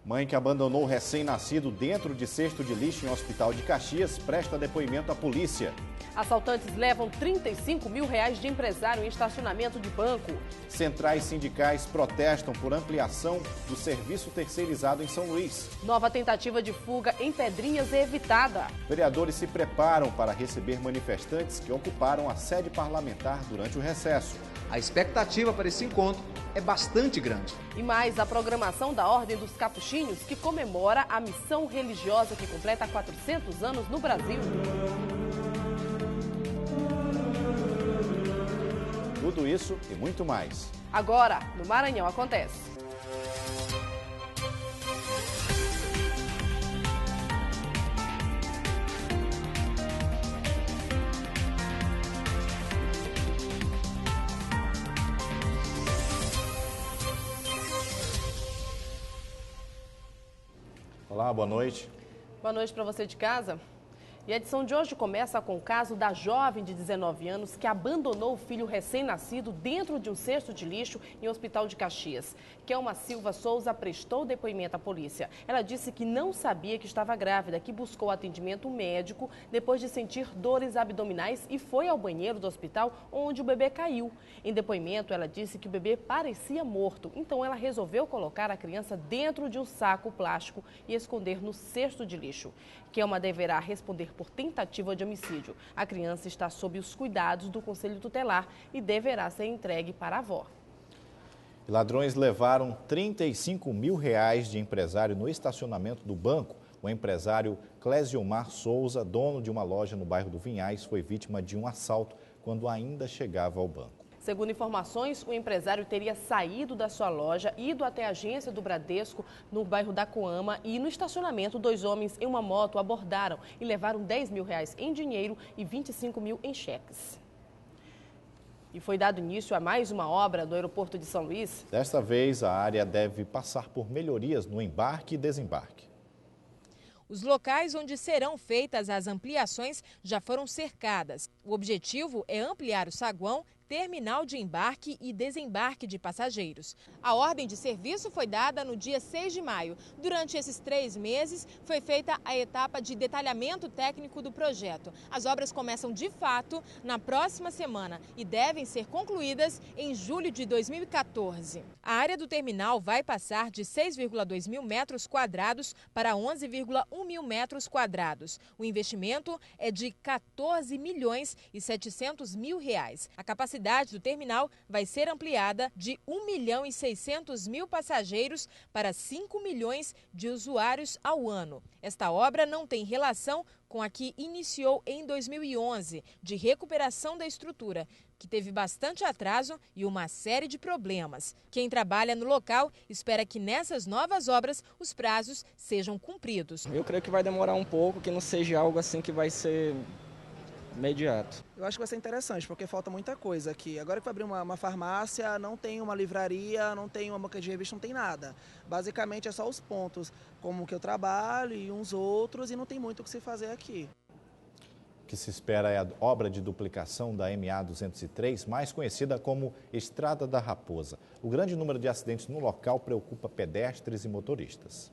Mãe que abandonou o recém-nascido dentro de cesto de lixo em hospital de Caxias presta depoimento à polícia. Assaltantes levam R$35 mil de empresário em estacionamento de banco. Centrais sindicais protestam por ampliação do serviço terceirizado em São Luís. Nova tentativa de fuga em Pedrinhas é evitada. Vereadores se preparam para receber manifestantes que ocuparam a sede parlamentar durante o recesso. A expectativa para esse encontro é bastante grande. E mais a programação da Ordem dos Capuchinhos, que comemora a missão religiosa que completa 400 anos no Brasil. Tudo isso e muito mais. Agora, no Maranhão Acontece. Olá, boa noite. Boa noite para você de casa. E a edição de hoje começa com o caso da jovem de 19 anos que abandonou o filho recém-nascido dentro de um cesto de lixo em um hospital de Caxias. Kelma Silva Souza prestou depoimento à polícia. Ela disse que não sabia que estava grávida, que buscou atendimento médico depois de sentir dores abdominais e foi ao banheiro do hospital onde o bebê caiu. Em depoimento, ela disse que o bebê parecia morto, então ela resolveu colocar a criança dentro de um saco plástico e esconder no cesto de lixo. Kelma deverá responder por tentativa de homicídio. A criança está sob os cuidados do Conselho Tutelar e deverá ser entregue para a avó. Ladrões levaram R$35 mil de empresário no estacionamento do banco. O empresário Clésiomar Souza, dono de uma loja no bairro do Vinhais, foi vítima de um assalto quando ainda chegava ao banco. Segundo informações, o empresário teria saído da sua loja, ido até a agência do Bradesco, no bairro da Coama, e no estacionamento, 2 homens em uma moto abordaram e levaram R$10 mil em dinheiro e 25 mil em cheques. E foi dado início a mais uma obra no aeroporto de São Luís. Desta vez, a área deve passar por melhorias no embarque e desembarque. Os locais onde serão feitas as ampliações já foram cercadas. O objetivo é ampliar o saguão, terminal de embarque e desembarque de passageiros. A ordem de serviço foi dada no dia 6 de maio. Durante esses 3 meses, foi feita a etapa de detalhamento técnico do projeto. As obras começam de fato na próxima semana e devem ser concluídas em julho de 2014. A área do terminal vai passar de 6,2 mil metros quadrados para 11,1 mil metros quadrados. O investimento é de 14 milhões e 700 mil reais. A capacidade do terminal vai ser ampliada de 1 milhão e 600 mil passageiros para 5 milhões de usuários ao ano. Esta obra não tem relação com a que iniciou em 2011, de recuperação da estrutura, que teve bastante atraso e uma série de problemas. Quem trabalha no local espera que nessas novas obras os prazos sejam cumpridos. Eu creio que vai demorar um pouco, que não seja algo assim que vai ser imediato. Eu acho que vai ser interessante, porque falta muita coisa aqui. Agora que vai abrir uma farmácia, não tem uma livraria, não tem uma banca de revista, não tem nada. Basicamente é só os pontos, como que eu trabalho e uns outros, e não tem muito o que se fazer aqui. O que se espera é a obra de duplicação da MA 203, mais conhecida como Estrada da Raposa. O grande número de acidentes no local preocupa pedestres e motoristas.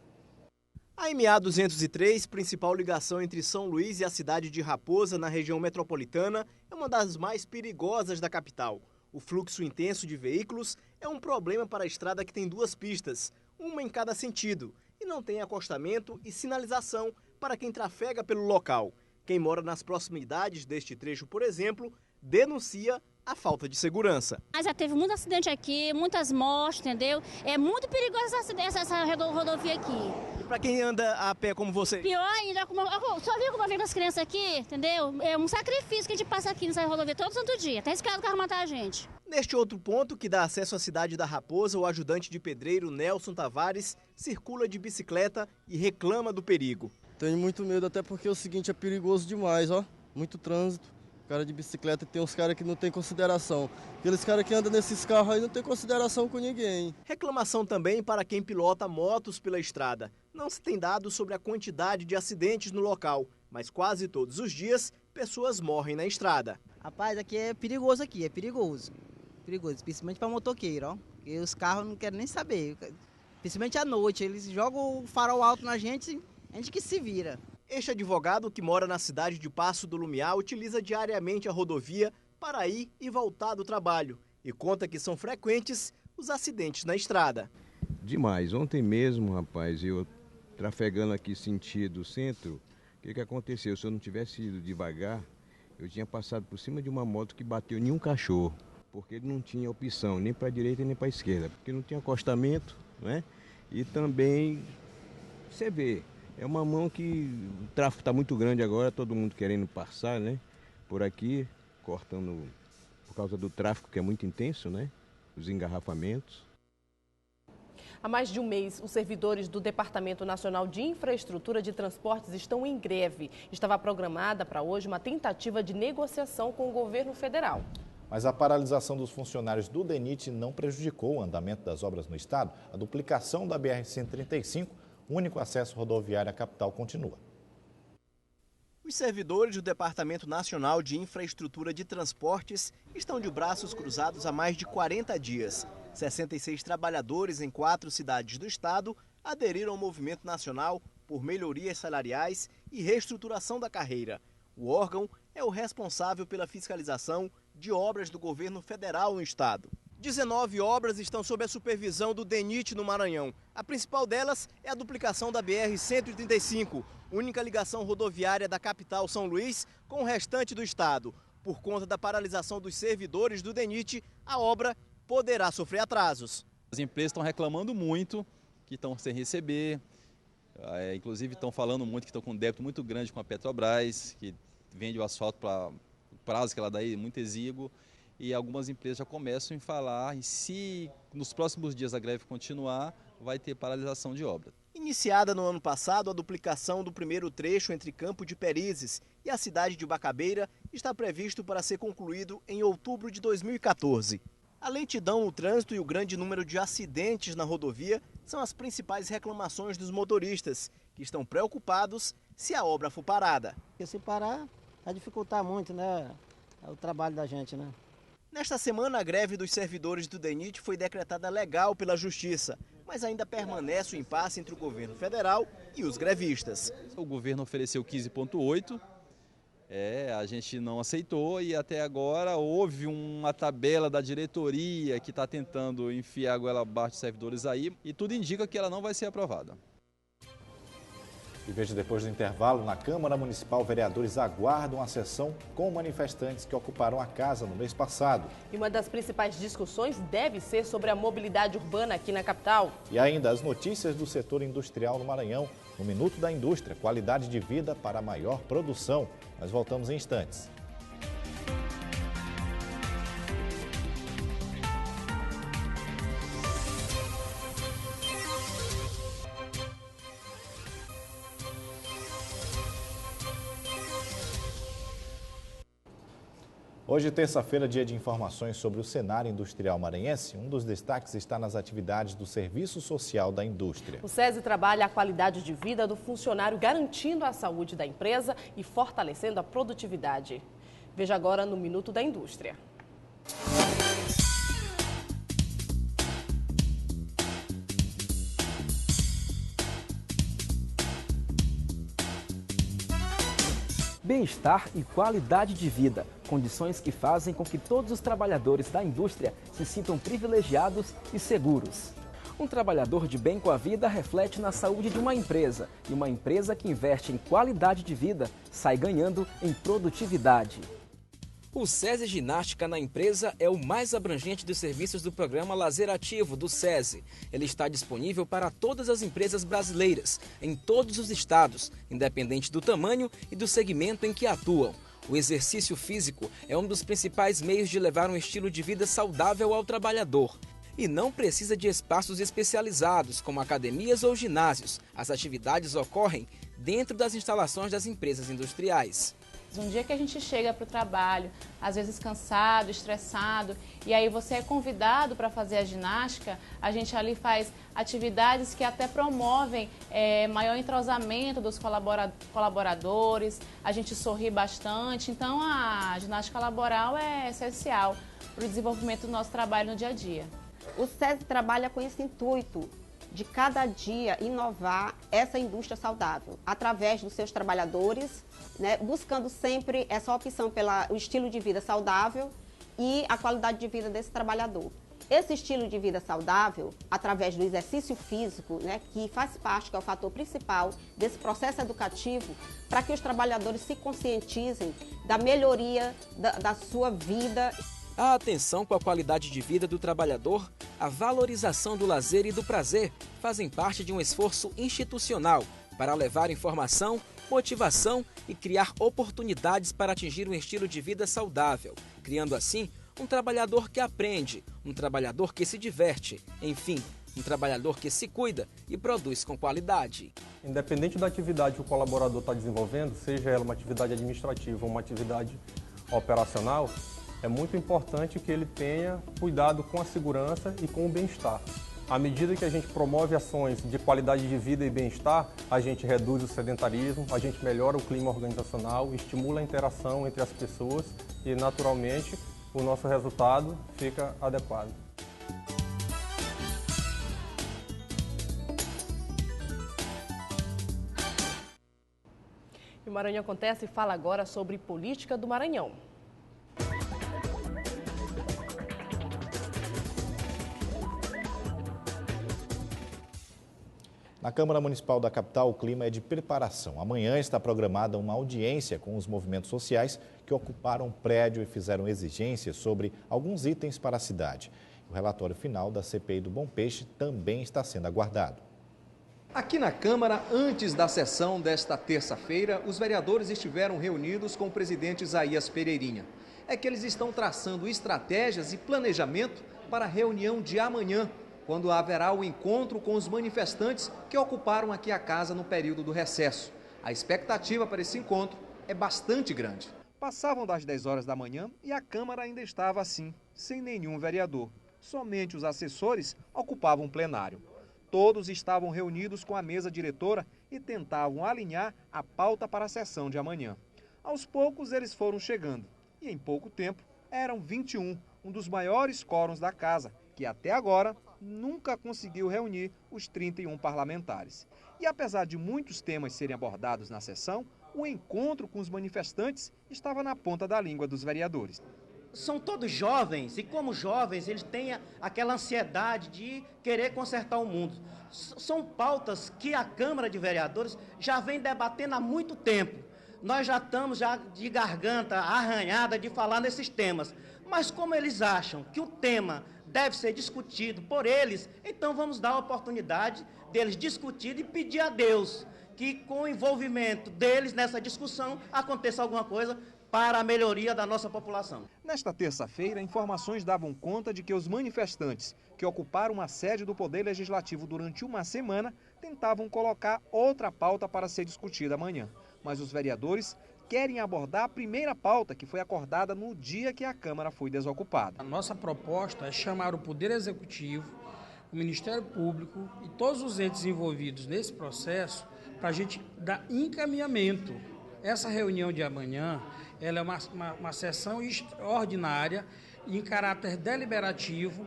A MA 203, principal ligação entre São Luís e a cidade de Raposa, na região metropolitana, é uma das mais perigosas da capital. O fluxo intenso de veículos é um problema para a estrada que tem 2 pistas, uma em cada sentido, e não tem acostamento e sinalização para quem trafega pelo local. Quem mora nas proximidades deste trecho, por exemplo, denuncia a falta de segurança. Mas já teve muito acidente aqui, muitas mortes, entendeu? É muito perigosa essa rodovia aqui. E para quem anda a pé como você? Pior ainda, só viu como eu venho com as crianças aqui, entendeu? É um sacrifício que a gente passa aqui nessa rodovia todo santo dia. Tá escado o carro matar a gente. Neste outro ponto, que dá acesso à cidade da Raposa, o ajudante de pedreiro Nelson Tavares circula de bicicleta e reclama do perigo. Tenho muito medo, até porque o seguinte é perigoso demais, ó. Muito trânsito. Cara de bicicleta, tem uns caras que não tem consideração. Aqueles caras que andam nesses carros aí não tem consideração com ninguém. Reclamação também para quem pilota motos pela estrada. Não se tem dados sobre a quantidade de acidentes no local, mas quase todos os dias pessoas morrem na estrada. Rapaz, aqui é perigoso é perigoso. Perigoso, principalmente para motoqueiro, ó. Porque os carros não querem nem saber. principalmente à noite. Eles jogam o farol alto na gente, a gente que se vira. Este advogado, que mora na cidade de Passo do Lumiar, utiliza diariamente a rodovia para ir e voltar do trabalho e conta que são frequentes os acidentes na estrada. Demais. Ontem mesmo, rapaz, eu trafegando aqui sentido centro, o que aconteceu? Se eu não tivesse ido devagar, eu tinha passado por cima de uma moto que bateu em um cachorro, porque ele não tinha opção nem para a direita nem para a esquerda, porque não tinha acostamento, né? E também, você vê, é uma mão que o tráfego está muito grande agora, todo mundo querendo passar, né? Por aqui, cortando por causa do tráfego que é muito intenso, né? Os engarrafamentos. Há mais de um mês, os servidores do Departamento Nacional de Infraestrutura de Transportes estão em greve. Estava programada para hoje uma tentativa de negociação com o governo federal. Mas a paralisação dos funcionários do DENIT não prejudicou o andamento das obras no estado. A duplicação da BR-135, único acesso rodoviário à capital, continua. Os servidores do Departamento Nacional de Infraestrutura de Transportes estão de braços cruzados há mais de 40 dias. 66 trabalhadores em 4 cidades do estado aderiram ao movimento nacional por melhorias salariais e reestruturação da carreira. O órgão é o responsável pela fiscalização de obras do governo federal no estado. 19 obras estão sob a supervisão do DENIT no Maranhão. A principal delas é a duplicação da BR-135, única ligação rodoviária da capital São Luís com o restante do estado. Por conta da paralisação dos servidores do DENIT, a obra poderá sofrer atrasos. As empresas estão reclamando muito, que estão sem receber, inclusive estão falando muito que estão com um débito muito grande com a Petrobras, que vende o asfalto para o prazo que ela dá aí muito exíguo, e algumas empresas já começam a falar, e se nos próximos dias a greve continuar, vai ter paralisação de obra. Iniciada no ano passado, a duplicação do primeiro trecho entre Campo de Perizes e a cidade de Bacabeira está previsto para ser concluído em outubro de 2014. A lentidão no trânsito e o grande número de acidentes na rodovia são as principais reclamações dos motoristas, que estão preocupados se a obra for parada. Porque se parar, vai dificultar muito, né, o trabalho da gente, né? Nesta semana, a greve dos servidores do DENIT foi decretada legal pela Justiça, mas ainda permanece o impasse entre o governo federal e os grevistas. O governo ofereceu 15,8%. A gente não aceitou e até agora houve uma tabela da diretoria que está tentando enfiar a goela abaixo de servidores aí e tudo indica que ela não vai ser aprovada. E veja, depois do intervalo, na Câmara Municipal, vereadores aguardam a sessão com manifestantes que ocuparam a casa no mês passado. E uma das principais discussões deve ser sobre a mobilidade urbana aqui na capital. E ainda as notícias do setor industrial no Maranhão. No Minuto da Indústria, qualidade de vida para maior produção. Nós voltamos em instantes. Hoje, terça-feira, dia de informações sobre o cenário industrial maranhense. Um dos destaques está nas atividades do Serviço Social da Indústria. O SESI trabalha a qualidade de vida do funcionário, garantindo a saúde da empresa e fortalecendo a produtividade. Veja agora no Minuto da Indústria. Bem-estar e qualidade de vida, condições que fazem com que todos os trabalhadores da indústria se sintam privilegiados e seguros. Um trabalhador de bem com a vida reflete na saúde de uma empresa, e uma empresa que investe em qualidade de vida sai ganhando em produtividade. O SESI Ginástica na empresa é o mais abrangente dos serviços do programa Lazer Ativo do SESI. Ele está disponível para todas as empresas brasileiras, em todos os estados, independente do tamanho e do segmento em que atuam. O exercício físico é um dos principais meios de levar um estilo de vida saudável ao trabalhador. E não precisa de espaços especializados, como academias ou ginásios. As atividades ocorrem dentro das instalações das empresas industriais. Um dia que a gente chega para o trabalho, às vezes cansado, estressado, e aí você é convidado para fazer a ginástica, a gente ali faz atividades que até promovem maior entrosamento dos colaboradores, a gente sorri bastante, então a ginástica laboral é essencial para o desenvolvimento do nosso trabalho no dia a dia. O SESI trabalha com esse intuito de cada dia inovar essa indústria saudável, através dos seus trabalhadores, né, buscando sempre essa opção pelo estilo de vida saudável e a qualidade de vida desse trabalhador. Esse estilo de vida saudável, através do exercício físico, né, que faz parte, que é o fator principal desse processo educativo, para que os trabalhadores se conscientizem da melhoria da sua vida. A atenção com a qualidade de vida do trabalhador, a valorização do lazer e do prazer fazem parte de um esforço institucional para levar informação, motivação e criar oportunidades para atingir um estilo de vida saudável, criando assim um trabalhador que aprende, um trabalhador que se diverte, enfim, um trabalhador que se cuida e produz com qualidade. Independente da atividade que o colaborador está desenvolvendo, seja ela uma atividade administrativa ou uma atividade operacional, é muito importante que ele tenha cuidado com a segurança e com o bem-estar. À medida que a gente promove ações de qualidade de vida e bem-estar, a gente reduz o sedentarismo, a gente melhora o clima organizacional, estimula a interação entre as pessoas e, naturalmente, o nosso resultado fica adequado. E o Maranhão Acontece fala agora sobre política do Maranhão. Na Câmara Municipal da capital, o clima é de preparação. Amanhã está programada uma audiência com os movimentos sociais que ocuparam o prédio e fizeram exigências sobre alguns itens para a cidade. O relatório final da CPI do Bom Peixe também está sendo aguardado. Aqui na Câmara, antes da sessão desta terça-feira, os vereadores estiveram reunidos com o presidente Isaías Pereirinha. É que eles estão traçando estratégias e planejamento para a reunião de amanhã, quando haverá o encontro com os manifestantes que ocuparam aqui a casa no período do recesso. A expectativa para esse encontro é bastante grande. Passavam das 10 horas da manhã e a Câmara ainda estava assim, sem nenhum vereador. Somente os assessores ocupavam o plenário. Todos estavam reunidos com a mesa diretora e tentavam alinhar a pauta para a sessão de amanhã. Aos poucos eles foram chegando e em pouco tempo eram 21, um dos maiores quórums da casa, que até agora nunca conseguiu reunir os 31 parlamentares. E apesar de muitos temas serem abordados na sessão, o encontro com os manifestantes estava na ponta da língua dos vereadores. São todos jovens e como jovens eles têm aquela ansiedade de querer consertar o mundo. São pautas que a Câmara de Vereadores já vem debatendo há muito tempo. Nós já estamos de garganta arranhada de falar nesses temas. Mas como eles acham que o tema deve ser discutido por eles, então vamos dar a oportunidade deles discutirem e pedir a Deus que com o envolvimento deles nessa discussão aconteça alguma coisa para a melhoria da nossa população. Nesta terça-feira, informações davam conta de que os manifestantes que ocuparam a sede do Poder Legislativo durante uma semana tentavam colocar outra pauta para ser discutida amanhã. Mas os vereadores querem abordar a primeira pauta que foi acordada no dia que a Câmara foi desocupada. A nossa proposta é chamar o Poder Executivo, o Ministério Público e todos os entes envolvidos nesse processo para a gente dar encaminhamento. Essa reunião de amanhã ela é uma sessão extraordinária em caráter deliberativo,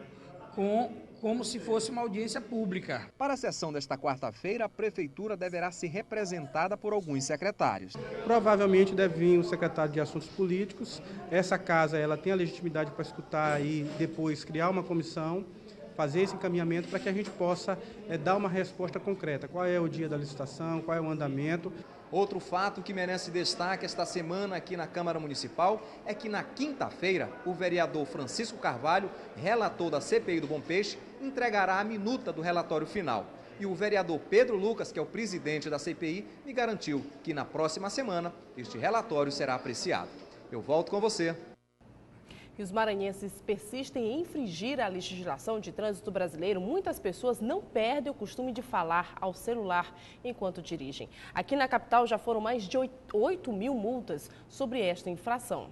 como se fosse uma audiência pública. Para a sessão desta quarta-feira, a Prefeitura deverá ser representada por alguns secretários. Provavelmente deve vir o secretário de Assuntos Políticos. Essa casa ela tem a legitimidade para escutar e depois criar uma comissão, fazer esse encaminhamento para que a gente possa dar uma resposta concreta. Qual é o dia da licitação, qual é o andamento. Outro fato que merece destaque esta semana aqui na Câmara Municipal é que na quinta-feira o vereador Francisco Carvalho, relator da CPI do Bom Peixe, entregará a minuta do relatório final. E o vereador Pedro Lucas, que é o presidente da CPI, me garantiu que na próxima semana este relatório será apreciado. Eu volto com você. E os maranhenses persistem em infringir a legislação de trânsito brasileiro. Muitas pessoas não perdem o costume de falar ao celular enquanto dirigem. Aqui na capital já foram mais de 8 mil multas sobre esta infração.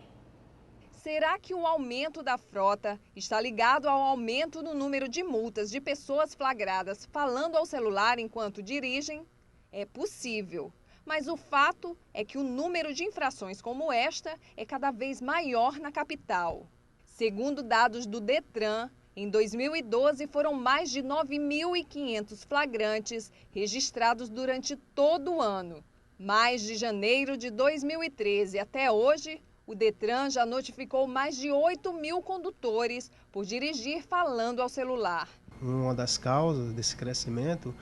Será que o aumento da frota está ligado ao aumento no número de multas de pessoas flagradas falando ao celular enquanto dirigem? É possível. Mas o fato é que o número de infrações como esta é cada vez maior na capital. Segundo dados do Detran, Em 2012, foram mais de 9.500 flagrantes registrados durante todo o ano. Mas de janeiro de 2013 até hoje, o Detran já notificou mais de 8.000 condutores por dirigir falando ao celular. Uma das causas desse crescimento,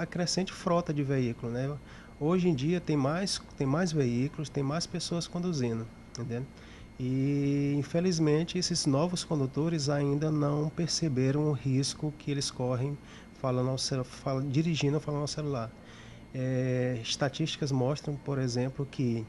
a crescente frota de veículos, né? Hoje em dia tem mais veículos, tem mais pessoas conduzindo, entendeu? E infelizmente esses novos condutores ainda não perceberam o risco que eles correm dirigindo ou falando ao celular. Estatísticas mostram, por exemplo, que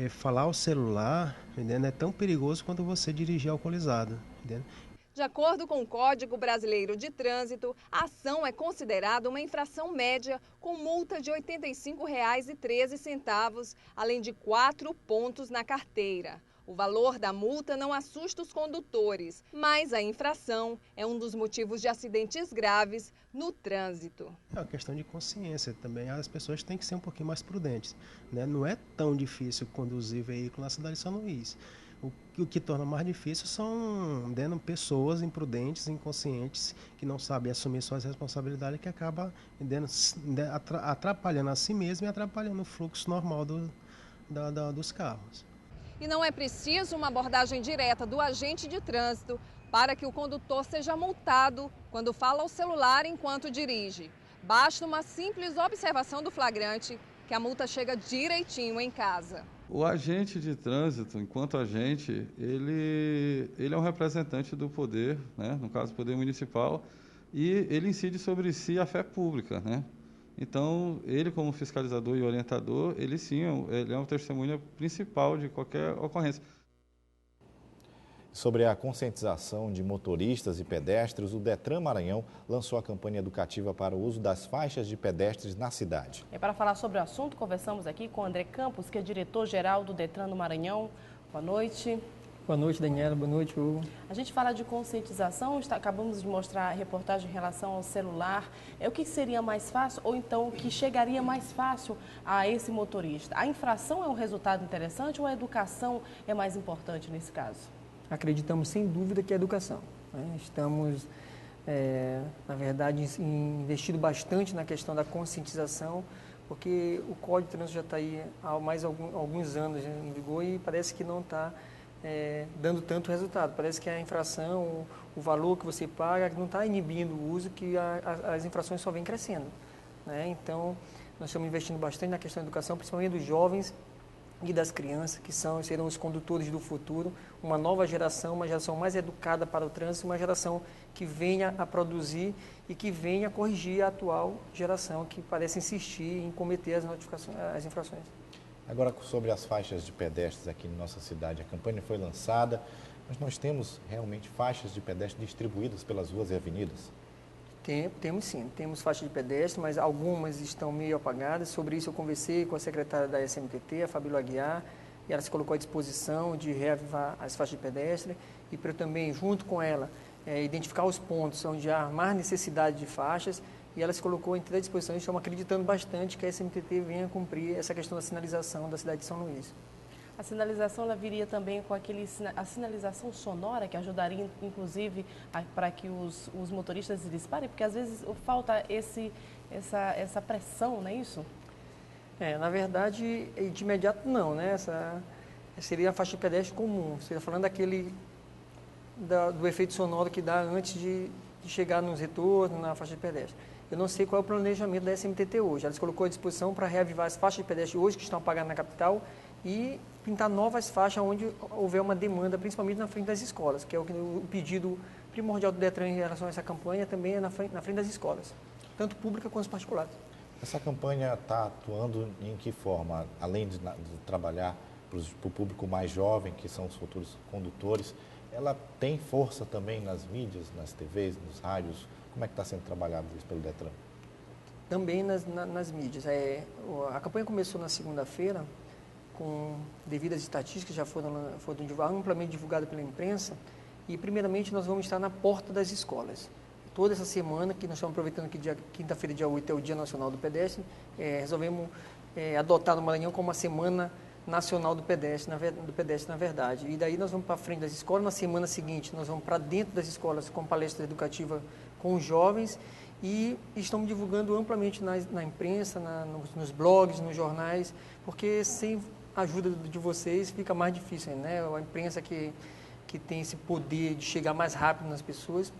falar ao celular, entendeu? É tão perigoso quanto você dirigir alcoolizado, entendeu? De acordo com o Código Brasileiro de Trânsito, a ação é considerada uma infração média com multa de R$ 85,13, além de 4 pontos na carteira. O valor da multa não assusta os condutores, mas a infração é um dos motivos de acidentes graves no trânsito. É uma questão de consciência também. As pessoas têm que ser um pouquinho mais prudentes, né? Não é tão difícil conduzir veículo na cidade de São Luís. O que torna mais difícil são pessoas imprudentes, inconscientes, que não sabem assumir suas responsabilidades, que acabam atrapalhando a si mesmo e atrapalhando o fluxo normal dos carros. E não é preciso uma abordagem direta do agente de trânsito para que o condutor seja multado quando fala ao celular enquanto dirige. Basta uma simples observação do flagrante que a multa chega direitinho em casa. O agente de trânsito, enquanto agente, ele é um representante do poder, né? No caso, o poder municipal, e ele incide sobre si a fé pública, né? Então, ele como fiscalizador e orientador, ele é uma testemunha principal de qualquer ocorrência. Sobre a conscientização de motoristas e pedestres, o Detran Maranhão lançou a campanha educativa para o uso das faixas de pedestres na cidade. Para falar sobre o assunto, conversamos aqui com o André Campos, que é diretor-geral do Detran do Maranhão. Boa noite. Boa noite, Daniela. Boa noite, Hugo. A gente fala de conscientização, acabamos de mostrar a reportagem em relação ao celular. O que seria mais fácil ou então o que chegaria mais fácil a esse motorista? A infração é um resultado interessante ou a educação é mais importante nesse caso? Acreditamos sem dúvida que é a educação, né? Estamos, na verdade, investindo bastante na questão da conscientização, porque o Código de Trânsito já está aí há mais alguns anos em vigor e parece que não está dando tanto resultado. Parece que a infração, o valor que você paga, não está inibindo o uso, que as infrações só vêm crescendo, né? Então, nós estamos investindo bastante na questão da educação, principalmente dos jovens e das crianças, que serão os condutores do futuro, uma nova geração, uma geração mais educada para o trânsito, uma geração que venha a produzir e que venha a corrigir a atual geração, que parece insistir em cometer as infrações. Agora, sobre as faixas de pedestres aqui na nossa cidade, a campanha foi lançada, mas nós temos realmente faixas de pedestres distribuídas pelas ruas e avenidas? Temos sim, temos faixas de pedestre, mas algumas estão meio apagadas. Sobre isso eu conversei com a secretária da SMTT, a Fabíola Aguiar, e ela se colocou à disposição de reavivar as faixas de pedestre e para também, junto com ela, identificar os pontos onde há mais necessidade de faixas, e ela se colocou à disposição e estamos acreditando bastante que a SMTT venha cumprir essa questão da sinalização da cidade de São Luís. A sinalização ela viria também com a sinalização sonora, que ajudaria, inclusive, para que os motoristas eles parem, porque às vezes falta essa pressão, não é isso? Na verdade, de imediato não, né? Essa seria a faixa de pedestre comum. Você está falando do efeito sonoro que dá antes de chegar nos retornos, na faixa de pedestre. Eu não sei qual é o planejamento da SMTT hoje. Ela se colocou à disposição para reavivar as faixas de pedestre hoje que estão apagadas na capital e pintar novas faixas onde houver uma demanda, principalmente na frente das escolas, que é o pedido primordial do Detran em relação a essa campanha, também é na frente das escolas, tanto pública quanto particulares. Essa campanha está atuando em que forma? Além de trabalhar para o público mais jovem, que são os futuros condutores, ela tem força também nas mídias, nas TVs, nos rádios? Como é que está sendo trabalhado isso pelo Detran? Também nas mídias. A campanha começou na segunda-feira, com devidas estatísticas, já foram amplamente divulgadas pela imprensa, e primeiramente nós vamos estar na porta das escolas. Toda essa semana, que nós estamos aproveitando que quinta-feira, dia 8, é o Dia Nacional do Pedestre, resolvemos adotar no Maranhão como uma semana nacional do pedestre, na verdade. E daí nós vamos para frente das escolas. Na semana seguinte, nós vamos para dentro das escolas com palestra educativa com os jovens e estamos divulgando amplamente na imprensa, nos blogs, nos jornais, porque sem a ajuda de vocês fica mais difícil, né? A imprensa que tem esse poder de chegar mais rápido nas pessoas,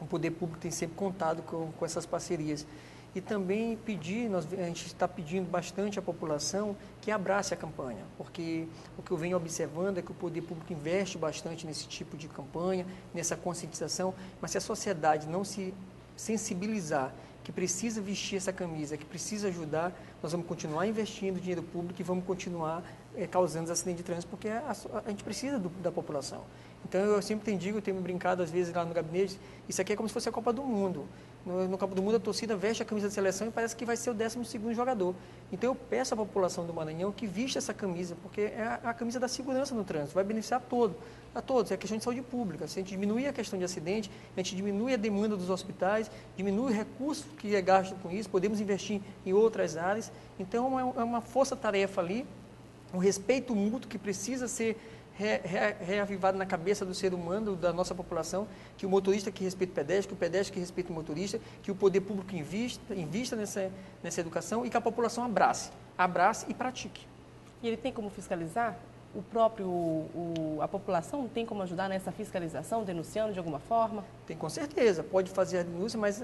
o poder público tem sempre contado com essas parcerias. E também a gente está pedindo bastante à população que abrace a campanha, porque o que eu venho observando é que o poder público investe bastante nesse tipo de campanha, nessa conscientização, mas se a sociedade não se sensibilizar que precisa vestir essa camisa, que precisa ajudar, nós vamos continuar investindo dinheiro público e vamos continuar causando acidentes de trânsito, porque a gente precisa da população. Então, eu sempre eu tenho brincado às vezes lá no gabinete, isso aqui é como se fosse a Copa do Mundo. No Copa do Mundo, a torcida veste a camisa da seleção e parece que vai ser o 12º jogador. Então, eu peço à população do Maranhão que vista essa camisa, porque é a camisa da segurança no trânsito, vai beneficiar a todos. É questão de saúde pública. Se a gente diminuir a questão de acidente, a gente diminui a demanda dos hospitais, diminui o recurso que é gasto com isso, podemos investir em outras áreas. Então, é uma força-tarefa ali, um respeito mútuo que precisa ser reavivado na cabeça do ser humano, da nossa população, que o motorista que respeita o pedestre, que o pedestre que respeita o motorista, que o poder público invista nessa educação e que a população abrace e pratique. E ele tem como fiscalizar? A população tem como ajudar nessa fiscalização, denunciando de alguma forma? Tem, com certeza, pode fazer a denúncia, mas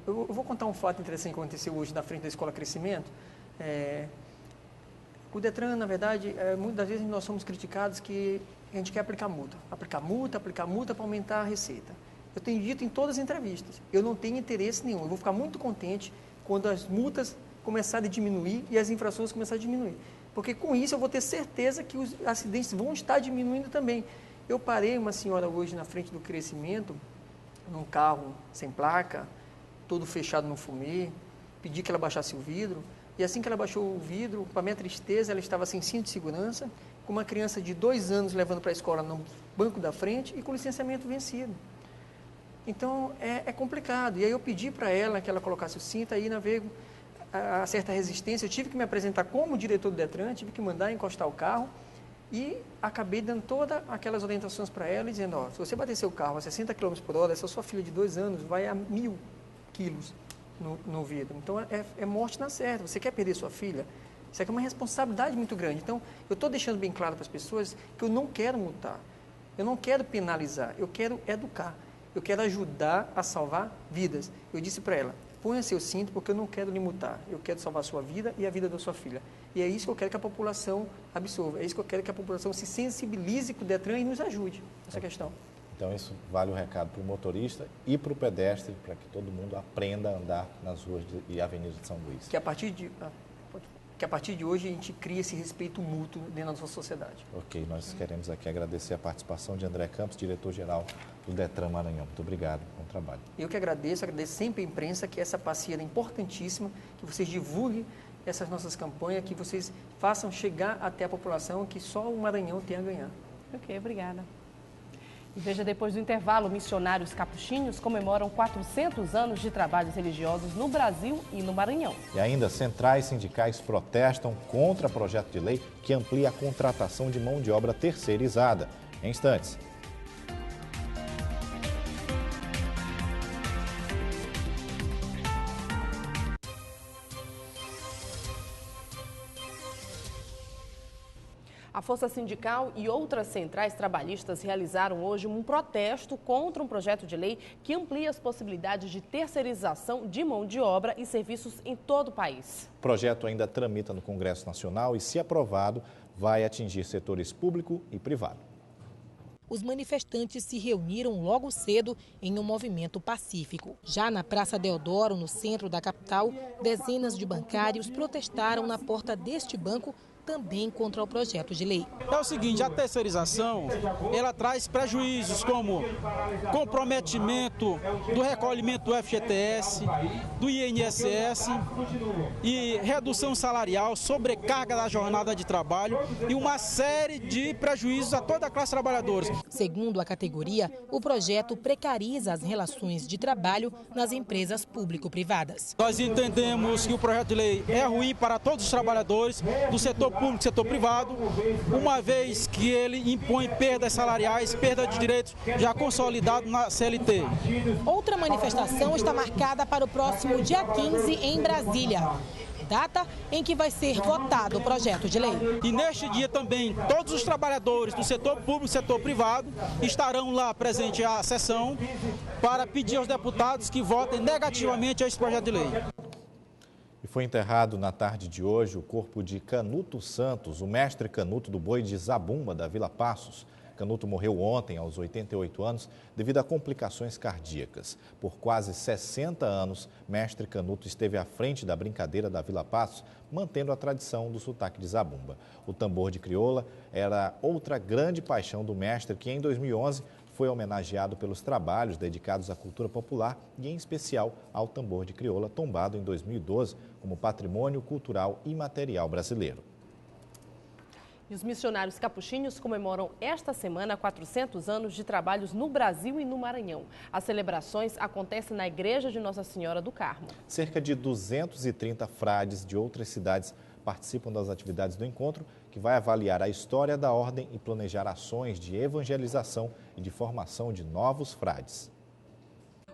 eu vou contar um fato interessante que aconteceu hoje na frente da Escola Crescimento. O Detran, na verdade, muitas das vezes nós somos criticados que a gente quer aplicar multa para aumentar a receita. Eu tenho dito em todas as entrevistas, eu não tenho interesse nenhum, eu vou ficar muito contente quando as multas começarem a diminuir e as infrações começarem a diminuir. Porque com isso eu vou ter certeza que os acidentes vão estar diminuindo também. Eu parei uma senhora hoje na frente do Crescimento, num carro sem placa, todo fechado no fumê, pedi que ela baixasse o vidro. E assim que ela baixou o vidro, para minha tristeza, ela estava sem cinto de segurança, com uma criança de 2 anos levando para a escola no banco da frente e com licenciamento vencido. Então, é complicado. E aí eu pedi para ela que ela colocasse o cinto, aí veio a certa resistência. Eu tive que me apresentar como diretor do Detran, tive que mandar encostar o carro e acabei dando todas aquelas orientações para ela e dizendo, se você bater seu carro a 60 km por hora, essa sua filha de 2 anos vai a 1.000 quilos no vidro. Então, é morte na certa. Você quer perder sua filha? Isso aqui é uma responsabilidade muito grande. Então, eu estou deixando bem claro para as pessoas que eu não quero multar, eu não quero penalizar, eu quero educar, eu quero ajudar a salvar vidas. Eu disse para ela, ponha seu cinto porque eu não quero lhe multar, eu quero salvar a sua vida e a vida da sua filha. E é isso que eu quero que a população absorva, é isso que eu quero que a população se sensibilize com o Detran e nos ajude nessa questão. Então, isso vale o recado para o motorista e para o pedestre, para que todo mundo aprenda a andar nas ruas e avenidas de São Luís. Que a partir de hoje a gente cria esse respeito mútuo dentro da nossa sociedade. Ok, nós queremos aqui agradecer a participação de André Campos, diretor-geral do Detran Maranhão. Muito obrigado, bom trabalho. Eu que agradeço sempre a imprensa, que essa parceria é importantíssima, que vocês divulguem essas nossas campanhas, que vocês façam chegar até a população, que só o Maranhão tem a ganhar. Ok, obrigada. E veja, depois do intervalo, missionários capuchinhos comemoram 400 anos de trabalhos religiosos no Brasil e no Maranhão. E ainda, centrais sindicais protestam contra projeto de lei que amplia a contratação de mão de obra terceirizada. Em instantes. A Força Sindical e outras centrais trabalhistas realizaram hoje um protesto contra um projeto de lei que amplia as possibilidades de terceirização de mão de obra e serviços em todo o país. O projeto ainda tramita no Congresso Nacional e, se aprovado, vai atingir setores público e privado. Os manifestantes se reuniram logo cedo em um movimento pacífico. Já na Praça Deodoro, no centro da capital, dezenas de bancários protestaram na porta deste banco também contra o projeto de lei. É o seguinte, a terceirização, ela traz prejuízos como comprometimento do recolhimento do FGTS, do INSS e redução salarial, sobrecarga da jornada de trabalho e uma série de prejuízos a toda a classe trabalhadora. Segundo a categoria, o projeto precariza as relações de trabalho nas empresas público-privadas. Nós entendemos que o projeto de lei é ruim para todos os trabalhadores do setor público e setor privado, uma vez que ele impõe perdas salariais, perda de direitos já consolidados na CLT. Outra manifestação está marcada para o próximo dia 15 em Brasília, data em que vai ser votado o projeto de lei. E neste dia também todos os trabalhadores do setor público e setor privado estarão lá presentes à sessão para pedir aos deputados que votem negativamente a esse projeto de lei. E foi enterrado na tarde de hoje o corpo de Canuto Santos, o mestre Canuto do boi de Zabumba, da Vila Passos. Canuto morreu ontem, aos 88 anos, devido a complicações cardíacas. Por quase 60 anos, mestre Canuto esteve à frente da brincadeira da Vila Passos, mantendo a tradição do sotaque de Zabumba. O tambor de crioula era outra grande paixão do mestre, que em 2011 foi homenageado pelos trabalhos dedicados à cultura popular e, em especial, ao tambor de crioula, tombado em 2012 como patrimônio cultural imaterial brasileiro. E os missionários capuchinhos comemoram esta semana 400 anos de trabalhos no Brasil e no Maranhão. As celebrações acontecem na Igreja de Nossa Senhora do Carmo. Cerca de 230 frades de outras cidades participam das atividades do encontro, que vai avaliar a história da ordem e planejar ações de evangelização e de formação de novos frades.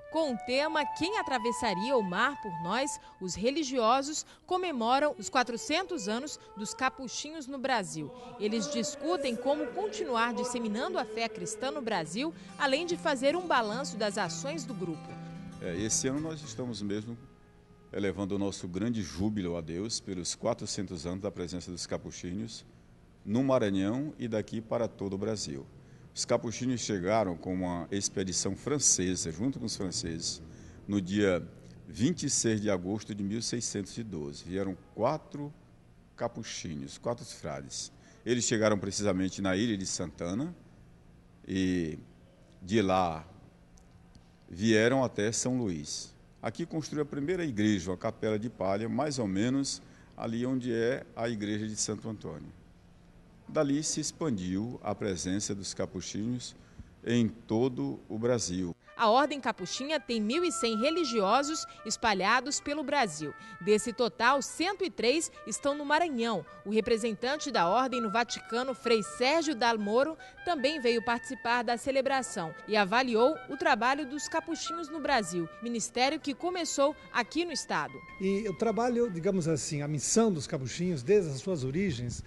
Com o tema Quem Atravessaria o Mar por Nós, os religiosos comemoram os 400 anos dos capuchinhos no Brasil. Eles discutem como continuar disseminando a fé cristã no Brasil, além de fazer um balanço das ações do grupo. Esse ano nós estamos mesmo elevando o nosso grande júbilo a Deus pelos 400 anos da presença dos capuchinhos no Maranhão e daqui para todo o Brasil. Os capuchinhos chegaram com uma expedição francesa, junto com os franceses, no dia 26 de agosto de 1612. Vieram 4 capuchinhos, 4 frades. Eles chegaram precisamente na ilha de Santana e de lá vieram até São Luís. Aqui construiu a primeira igreja, a capela de palha, mais ou menos ali onde é a igreja de Santo Antônio. Dali se expandiu a presença dos capuchinhos em todo o Brasil. A Ordem Capuchinha tem 1.100 religiosos espalhados pelo Brasil. Desse total, 103 estão no Maranhão. O representante da Ordem no Vaticano, Frei Sérgio Dalmoro, também veio participar da celebração e avaliou o trabalho dos capuchinhos no Brasil, ministério que começou aqui no estado. E o trabalho, digamos assim, a missão dos capuchinhos, desde as suas origens,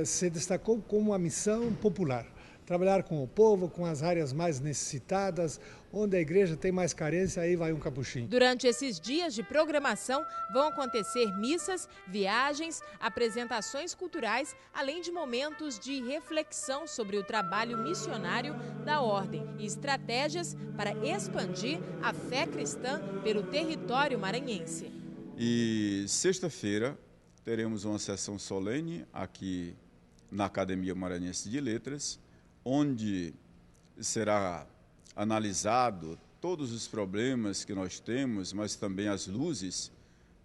se destacou como uma missão popular. Trabalhar com o povo, com as áreas mais necessitadas, onde a igreja tem mais carência, aí vai um capuchinho. Durante esses dias de programação vão acontecer missas, viagens, apresentações culturais, além de momentos de reflexão sobre o trabalho missionário da ordem e estratégias para expandir a fé cristã pelo território maranhense. E sexta-feira teremos uma sessão solene aqui na Academia Maranhense de Letras, onde será analisado todos os problemas que nós temos, mas também as luzes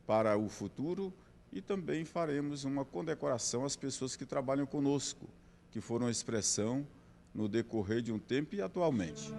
para o futuro, e também faremos uma condecoração às pessoas que trabalham conosco, que foram expressão no decorrer de um tempo e atualmente.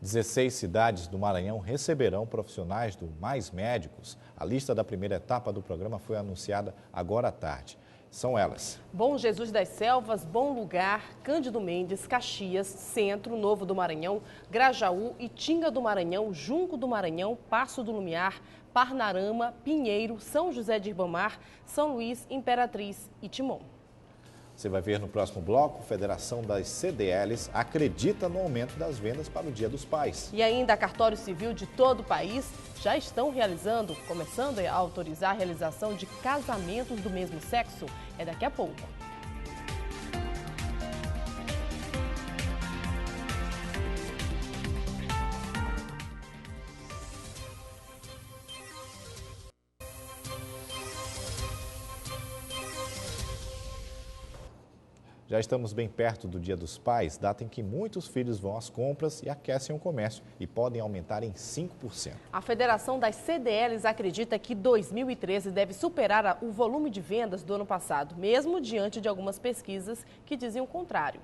16 cidades do Maranhão receberão profissionais do Mais Médicos. A lista da primeira etapa do programa foi anunciada agora à tarde. São elas: Bom Jesus das Selvas, Bom Lugar, Cândido Mendes, Caxias, Centro, Novo do Maranhão, Grajaú, Itinga do Maranhão, Junco do Maranhão, Passo do Lumiar, Parnarama, Pinheiro, São José de Ribamar, São Luís, Imperatriz e Timon. Você vai ver no próximo bloco, Federação das CDLs acredita no aumento das vendas para o Dia dos Pais. E ainda a Cartório Civil de todo o país já estão começando a autorizar a realização de casamentos do mesmo sexo. É daqui a pouco. Já estamos bem perto do Dia dos Pais, data em que muitos filhos vão às compras e aquecem o comércio e podem aumentar em 5%. A Federação das CDLs acredita que 2013 deve superar o volume de vendas do ano passado, mesmo diante de algumas pesquisas que dizem o contrário.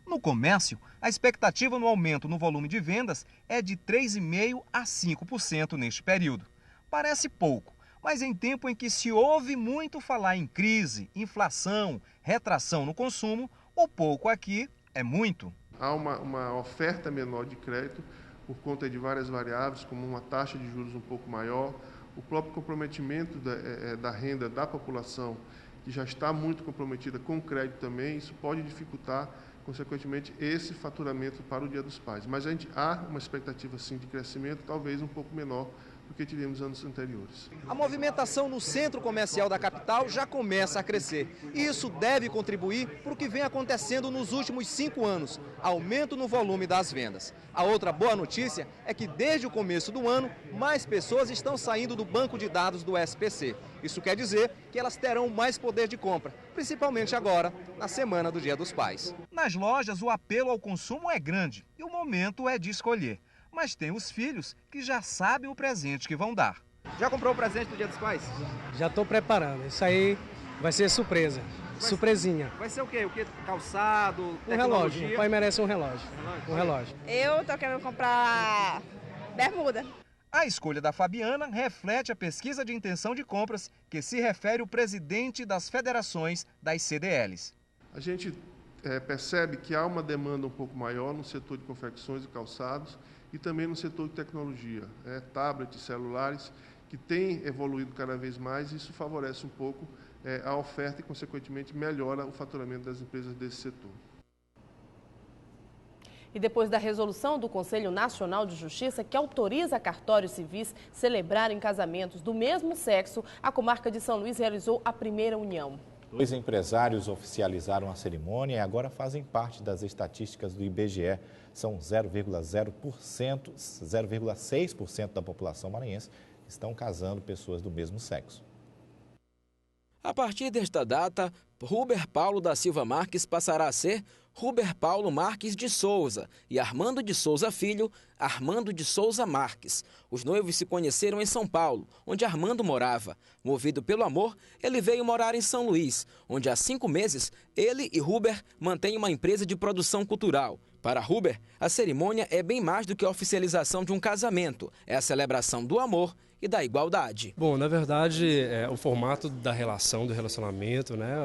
No comércio, a expectativa no aumento no volume de vendas é de 3,5% a 5% neste período. Parece pouco, mas em tempo em que se ouve muito falar em crise, inflação, retração no consumo, o pouco aqui é muito. Há uma oferta menor de crédito por conta de várias variáveis, como uma taxa de juros um pouco maior, o próprio comprometimento da renda da população, que já está muito comprometida com o crédito também, isso pode dificultar, consequentemente, esse faturamento para o Dia dos Pais. Mas há uma expectativa, sim, de crescimento, talvez um pouco menor do que tivemos anos anteriores. A movimentação no centro comercial da capital já começa a crescer. E isso deve contribuir para o que vem acontecendo nos últimos 5 anos, aumento no volume das vendas. A outra boa notícia é que desde o começo do ano, mais pessoas estão saindo do banco de dados do SPC. Isso quer dizer que elas terão mais poder de compra, principalmente agora, na semana do Dia dos Pais. Nas lojas, o apelo ao consumo é grande e o momento é de escolher. Mas tem os filhos que já sabem o presente que vão dar. Já comprou o presente do Dia dos Pais? Já estou preparando. Isso aí vai ser surpresa. Surpresinha. Vai ser o quê? Calçado, tecnologia? Um relógio. O pai merece um relógio. Um relógio. Eu estou querendo comprar bermuda. A escolha da Fabiana reflete a pesquisa de intenção de compras que se refere o presidente das federações das CDLs. A gente percebe que há uma demanda um pouco maior no setor de confecções e calçados e também no setor de tecnologia, tablets, celulares, que tem evoluído cada vez mais e isso favorece um pouco a oferta e, consequentemente, melhora o faturamento das empresas desse setor. E depois da resolução do Conselho Nacional de Justiça, que autoriza cartórios civis celebrarem casamentos do mesmo sexo, a comarca de São Luís realizou a primeira união. 2 empresários oficializaram a cerimônia e agora fazem parte das estatísticas do IBGE. São 0,6% da população maranhense que estão casando pessoas do mesmo sexo. A partir desta data, Ruber Paulo da Silva Marques passará a ser Ruber Paulo Marques de Souza e Armando de Souza Filho, Armando de Souza Marques. Os noivos se conheceram em São Paulo, onde Armando morava. Movido pelo amor, ele veio morar em São Luís, onde há 5 meses ele e Ruber mantêm uma empresa de produção cultural. Para Ruber, a cerimônia é bem mais do que a oficialização de um casamento. É a celebração do amor e da igualdade. Bom, na verdade, o formato da relação, do relacionamento, né,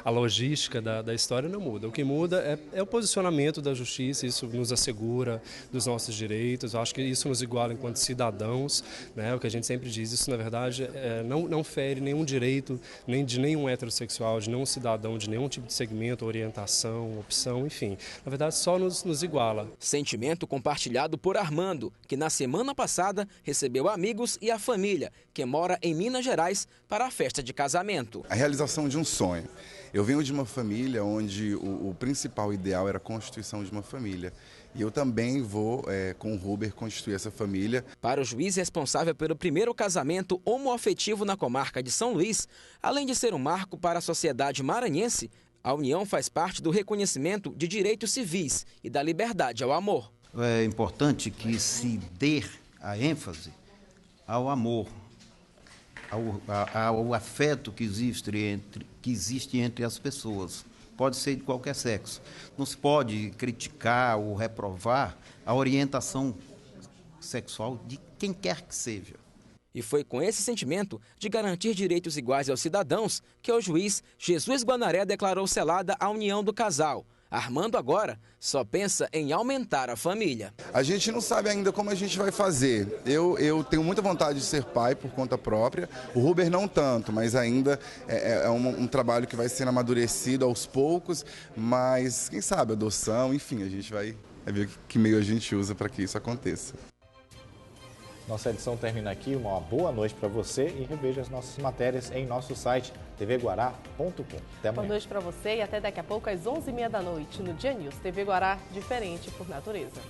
a logística da história não muda. O que muda é o posicionamento da justiça, isso nos assegura dos nossos direitos. Eu acho que isso nos iguala enquanto cidadãos, né, o que a gente sempre diz, isso na verdade não fere nenhum direito, nem de nenhum heterossexual, de nenhum cidadão, de nenhum tipo de segmento, orientação, opção, enfim. Na verdade, só nos iguala. Sentimento compartilhado por Armando, que na semana passada recebeu amigos e a família, que mora em Minas Gerais, para a festa de casamento. A realização de um sonho. Eu venho de uma família onde o principal ideal era a constituição de uma família. E eu também vou, com o Ruber, constituir essa família. Para o juiz responsável pelo primeiro casamento homoafetivo na comarca de São Luís, além de ser um marco para a sociedade maranhense, a união faz parte do reconhecimento de direitos civis e da liberdade ao amor. É importante que se dê a ênfase ao amor, ao afeto que existe entre as pessoas. Pode ser de qualquer sexo. Não se pode criticar ou reprovar a orientação sexual de quem quer que seja. E foi com esse sentimento de garantir direitos iguais aos cidadãos que o juiz Jesus Guanaré declarou selada a união do casal. Armando agora só pensa em aumentar a família. A gente não sabe ainda como a gente vai fazer. Eu tenho muita vontade de ser pai por conta própria. O Ruber não tanto, mas ainda é um trabalho que vai sendo amadurecido aos poucos. Mas quem sabe adoção, enfim, a gente vai ver que meio a gente usa para que isso aconteça. Nossa edição termina aqui. Uma boa noite para você e reveja as nossas matérias em nosso site tvguará.com. Até amanhã. Boa noite para você e até daqui a pouco às 11h30 da noite no Dia News. TV Guará, diferente por natureza.